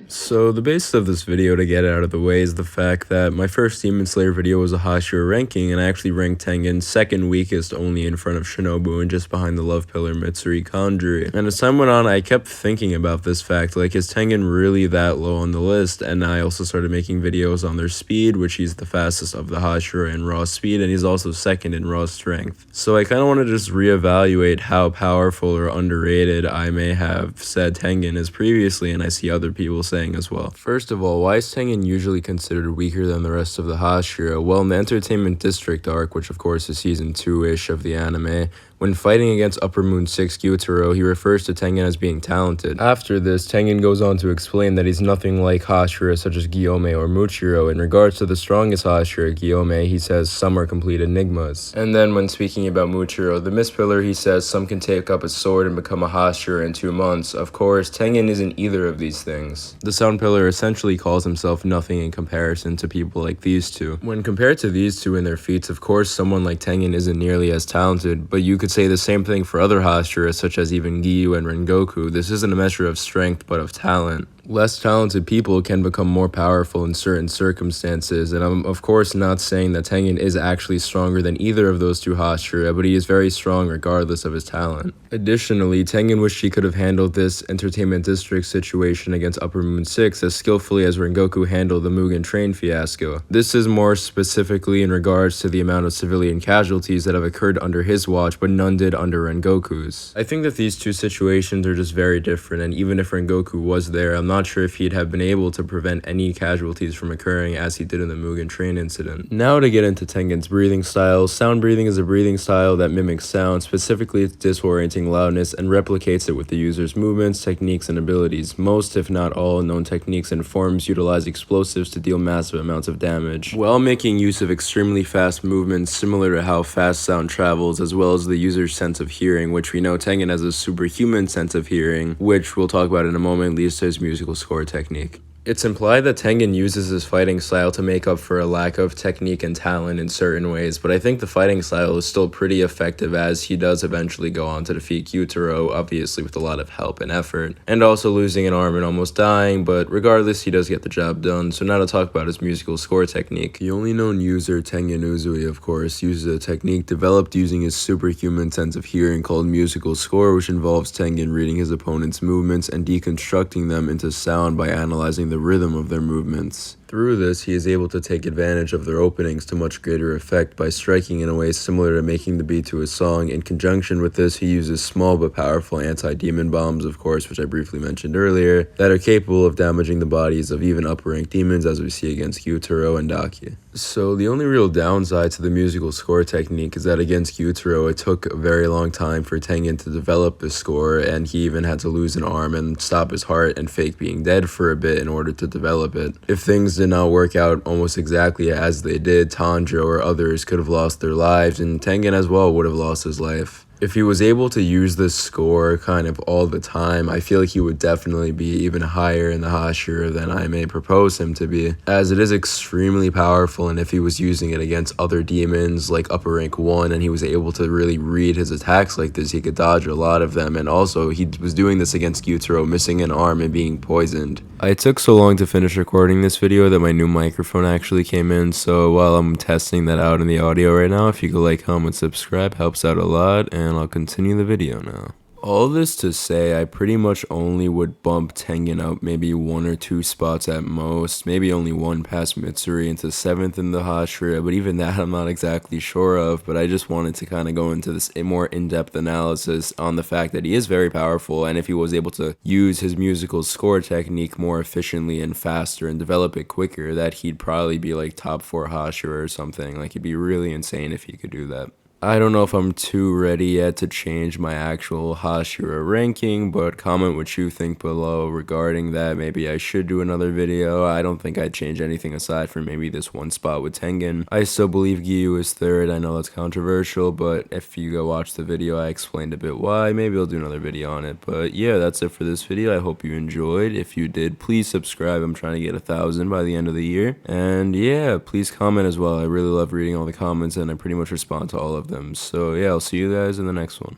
So the basis of this video, to get it out of the way, is the fact that my first Demon Slayer video was a Hashira ranking, and I actually ranked Tengen second weakest, only in front of Shinobu and just behind the love pillar Mitsuri Kanjuri. And as time went on, I kept thinking about this fact, like, is Tengen really that low on the list? And I also started making videos on their speed, which he's the fastest of the Hashira in raw speed, and he's also second in raw strength. So I kind of want to just reevaluate how powerful or underrated I may have said Tengen is previously, and I see other people saying as well. First of all, why is Tengen usually considered weaker than the rest of the Hashira? Well, in the Entertainment District arc, which of course is season 2-ish of the anime, when fighting against Upper Moon 6 Gyutaro, he refers to Tengen as being talented. After this, Tengen goes on to explain that he's nothing like Hashira such as Gyome or Muchiro. In regards to the strongest Hashira, Gyome, he says some are complete enigmas. And then when speaking about Muchiro, the Mist Pillar, he says some can take up a sword and become a Hashira in 2 months. Of course, Tengen isn't either of these things. The Sound Pillar essentially calls himself nothing in comparison to people like these two. When compared to these two in their feats, of course someone like Tengen isn't nearly as talented, but you could say the same thing for other Hashira such as even Giyu and Rengoku. This isn't a measure of strength but of talent. Less talented people can become more powerful in certain circumstances, and I'm of course not saying that Tengen is actually stronger than either of those two Hashira, but he is very strong regardless of his talent. Additionally, Tengen wished he could have handled this Entertainment District situation against Upper Moon 6 as skillfully as Rengoku handled the Mugen Train fiasco. This is more specifically in regards to the amount of civilian casualties that have occurred under his watch, but none did under Rengoku's. I think that these two situations are just very different, and even if Rengoku was there, I'm not sure if he'd have been able to prevent any casualties from occurring as he did in the Mugen Train incident. Now to get into Tengen's breathing styles. Sound breathing is a breathing style that mimics sound, specifically its disorienting loudness, and replicates it with the user's movements, techniques, and abilities. Most, if not all, known techniques and forms utilize explosives to deal massive amounts of damage, while making use of extremely fast movements similar to how fast sound travels, as well as the user's sense of hearing, which we know Tengen has a superhuman sense of hearing, which we'll talk about in a moment, leads to his musical score technique. It's implied that Tengen uses his fighting style to make up for a lack of technique and talent in certain ways, but I think the fighting style is still pretty effective as he does eventually go on to defeat Gyutaro, obviously with a lot of help and effort, and also losing an arm and almost dying, but regardless, he does get the job done. So now to talk about his musical score technique. The only known user, Tengen Uzui, of course, uses a technique developed using his superhuman sense of hearing called musical score, which involves Tengen reading his opponent's movements and deconstructing them into sound by analyzing the rhythm of their movements. Through this, he is able to take advantage of their openings to much greater effect by striking in a way similar to making the beat to a song. In conjunction with this, he uses small but powerful anti-demon bombs, of course, which I briefly mentioned earlier, that are capable of damaging the bodies of even upper-ranked demons, as we see against Gyutaro and Daki. So the only real downside to the musical score technique is that against Gyutaro, it took a very long time for Tengen to develop the score, and he even had to lose an arm and stop his heart and fake being dead for a bit in order to develop it. If things did not work out almost exactly as they did, Tanjiro or others could have lost their lives, and Tengen as well would have lost his life. If he was able to use this score kind of all the time, I feel like he would definitely be even higher in the Hashira than I may propose him to be, as it is extremely powerful, and if he was using it against other demons like upper rank 1 and he was able to really read his attacks like this, he could dodge a lot of them, and also he was doing this against Gyutaro, missing an arm and being poisoned. I took so long to finish recording this video that my new microphone actually came in, so while I'm testing that out in the audio right now, if you could like, comment, subscribe, helps out a lot, and I'll continue the video now. All this to say, I pretty much only would bump Tengen up maybe 1 or 2 spots at most, maybe only 1 past Mitsuri into 7th in the Hashira, but even that I'm not exactly sure of, but I just wanted to kind of go into this more in-depth analysis on the fact that he is very powerful, and if he was able to use his musical score technique more efficiently and faster and develop it quicker, that he'd probably be like top 4 Hashira or something. Like, it'd be really insane if he could do that. I don't know if I'm too ready yet to change my actual Hashira ranking, but comment what you think below regarding that. Maybe I should do another video. I don't think I'd change anything aside from maybe this 1 spot with Tengen. I still believe Giyu is 3rd. I know that's controversial, but if you go watch the video, I explained a bit why. Maybe I'll do another video on it. But yeah, that's it for this video. I hope you enjoyed. If you did, please subscribe. I'm trying to get 1,000 by the end of the year. And yeah, please comment as well. I really love reading all the comments, and I pretty much respond to all of them. So yeah, I'll see you guys in the next one.